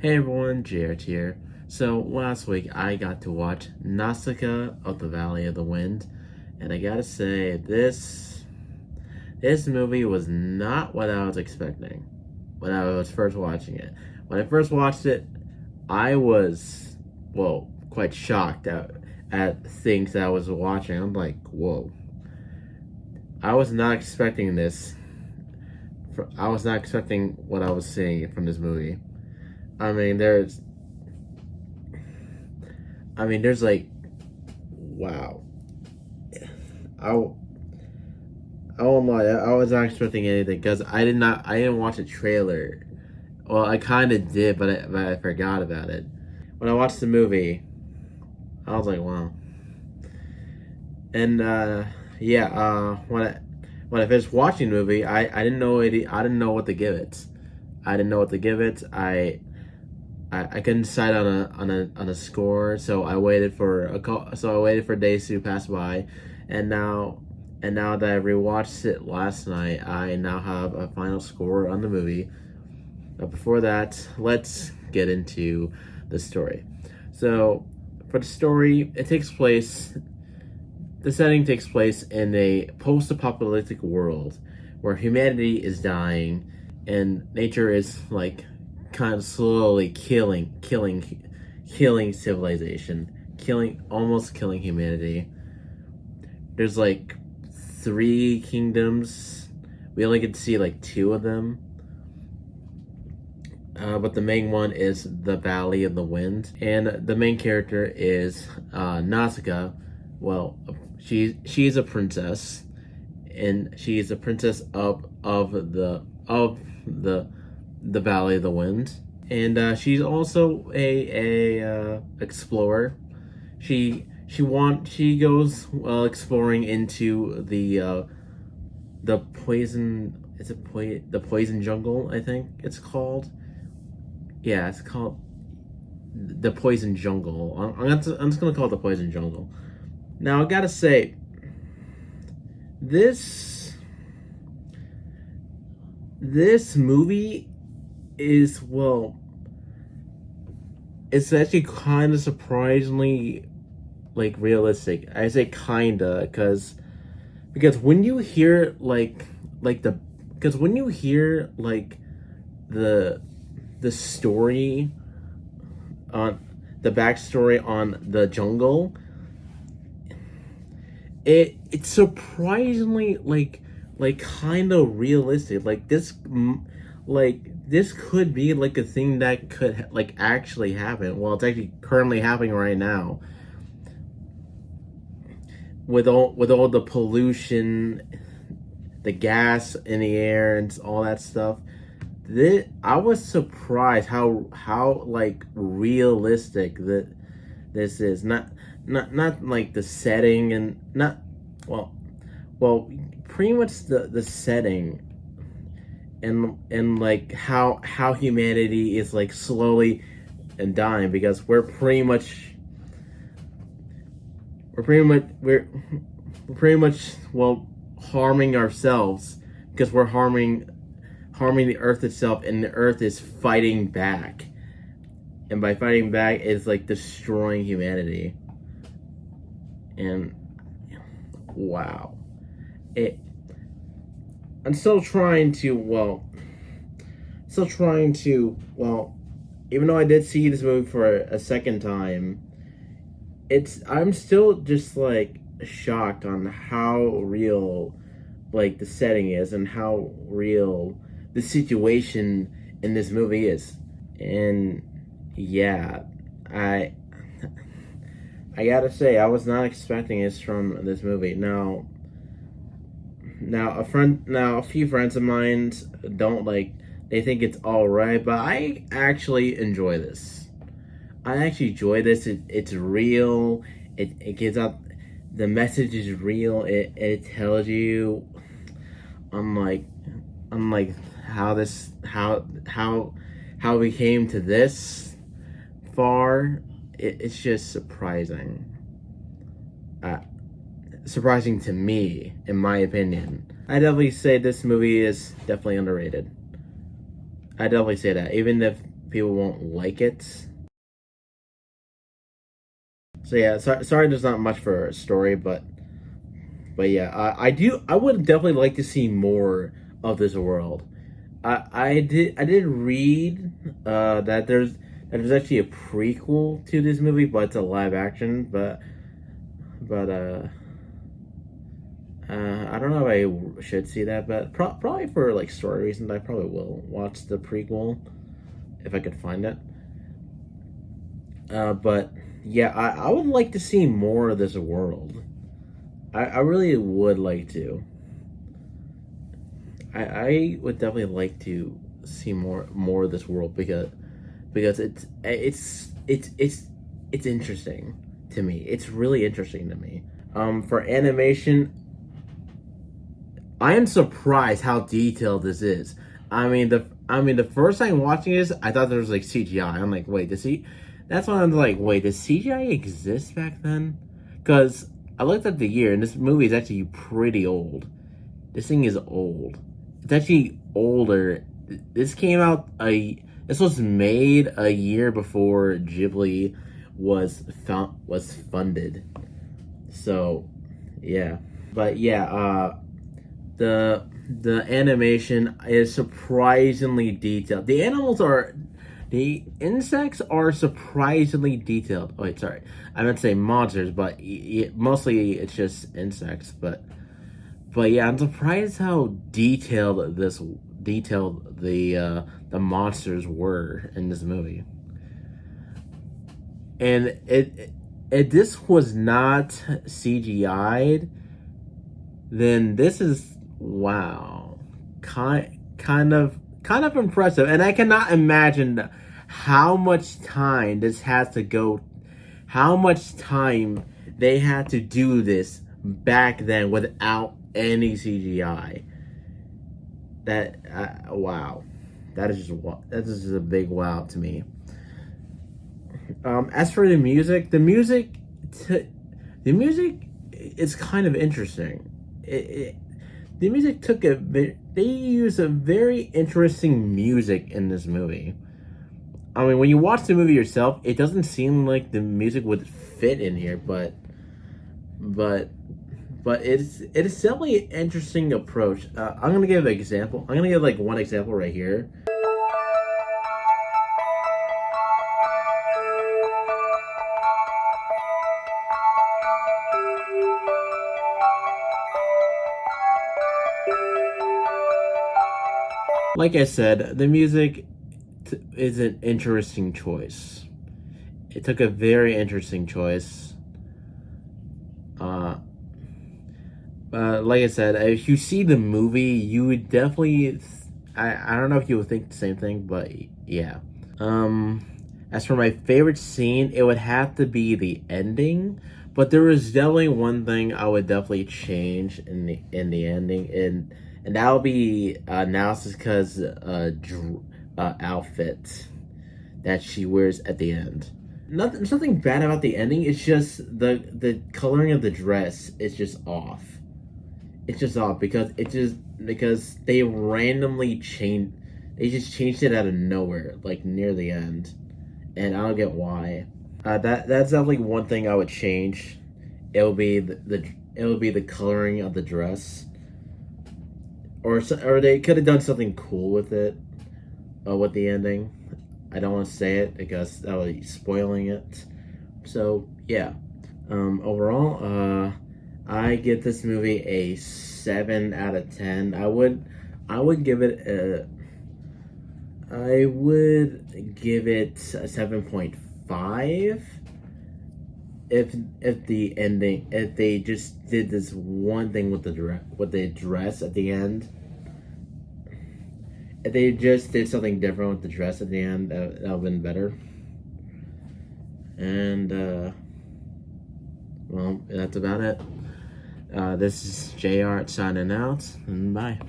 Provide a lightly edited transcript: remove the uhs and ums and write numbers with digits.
Hey everyone, JArt here. So last week I got to watch Nausicaa of the Valley of the Wind, and I gotta say this movie was not what I was expecting when I was first watching it. When I first watched it, I was quite shocked at things that I was watching. I'm like, whoa! I was not expecting this. I was not expecting what I was seeing from this movie. I mean, there's like, wow. I won't lie, I was not expecting anything because I didn't watch a trailer. Well, I kind of did, but I forgot about it. When I watched the movie, I was like, wow. And when I finished watching the movie, I didn't know I didn't know what to give it. I didn't know what to give it. I couldn't decide on a score, so I waited for days to pass by, and now that I rewatched it last night, I now have a final score on the movie. But before that, let's get into the story. So, for the story, the setting takes place in a post-apocalyptic world where humanity is dying and nature is like kind of slowly killing civilization, almost killing humanity. There's like 3 kingdoms. We only get to see like 2 of them. But the main one is the Valley of the Wind, and the main character is Nausicaa. Well, she's a princess, and she's a princess of the Valley of the Wind, and she's also a explorer. She goes exploring into the poison. The poison jungle? I think it's called. Yeah, it's called the poison jungle. I'm just gonna call it the poison jungle. Now I gotta say, this movie is, it's actually kind of surprisingly like realistic. I say kinda because when you hear when you hear the story on the backstory on the jungle, it's surprisingly kind of realistic. This could be like a thing that could actually happen. Well, it's actually currently happening right now with all the pollution, the gas in the air, and all that stuff. I was surprised how realistic that this is. Not like the setting, and not pretty much the setting, and like how humanity is like slowly and dying, because we're pretty much harming ourselves, because we're harming the earth itself, and the earth is fighting back, and by fighting back it's like destroying humanity. And wow, I'm still trying to even though I did see this movie for a second time, I'm still just like shocked on how real the setting is, and how real the situation in this movie is. And yeah, I gotta say, I was not expecting this from this movie. Now a few friends of mine don't they think it's alright, but I actually enjoy this. It's real. It gives out, the message is real. It tells you, unlike how we came to this far. It's just surprising. Surprising to me, in my opinion. I definitely say this movie is definitely underrated. I definitely say that, even if people won't like it. So yeah, sorry there's not much for a story, but yeah, I would definitely like to see more of this world. I did read that there's actually a prequel to this movie, but it's a live action. But I don't know if I should see that, but probably for like story reasons, I probably will watch the prequel if I could find it. But yeah, I would like to see more of this world. I really would like to. I would definitely like to see more of this world because it's interesting to me. It's really interesting to me. For animation, I am surprised how detailed this is. The first time watching this, I thought there was like CGI. I'm like, wait, That's when I'm like, wait, does CGI exist back then? Because I looked at the year, and this movie is actually pretty old. This thing is old. It's actually older. This came out This was made a year before Ghibli was funded. So, yeah. But yeah, the animation is surprisingly detailed. The insects are surprisingly detailed. Oh, wait, sorry. I meant to say monsters, but mostly it's just insects. But yeah, I'm surprised how detailed the monsters were in this movie. And if this was not CGI'd, then this is wow, kind of impressive. And I cannot imagine how much time how much time they had to do this back then without any CGI. Wow, that is just a big wow to me. As for the music, the music is kind of interesting. The music they use a very interesting music in this movie. I mean, when you watch the movie yourself, it doesn't seem like the music would fit in here, but it's definitely an interesting approach. I'm gonna give an example. I'm gonna give like one example right here. Like I said, the music is an interesting choice. It took a very interesting choice. Like I said, if you see the movie, you would definitely. I don't know if you would think the same thing, but yeah. As for my favorite scene, it would have to be the ending. But there is definitely one thing I would definitely change in the ending, and that would be Nausicaa's outfit that she wears at the end. There's nothing bad about the ending. It's just the coloring of the dress is just off. It's just off because they randomly changed. They just changed it out of nowhere, like near the end, and I don't get why. That's definitely one thing I would change. It'll be the coloring of the dress, or they could have done something cool with it, with the ending. I don't want to say it because that would be spoiling it. So yeah, overall, I give this movie a 7 out of 10. I would give it a 7.5 if they just did this one thing with the dress at the end. If they just did something different with the dress at the end, that would have been better. And well, that's about it. This is JArt signing out, and bye.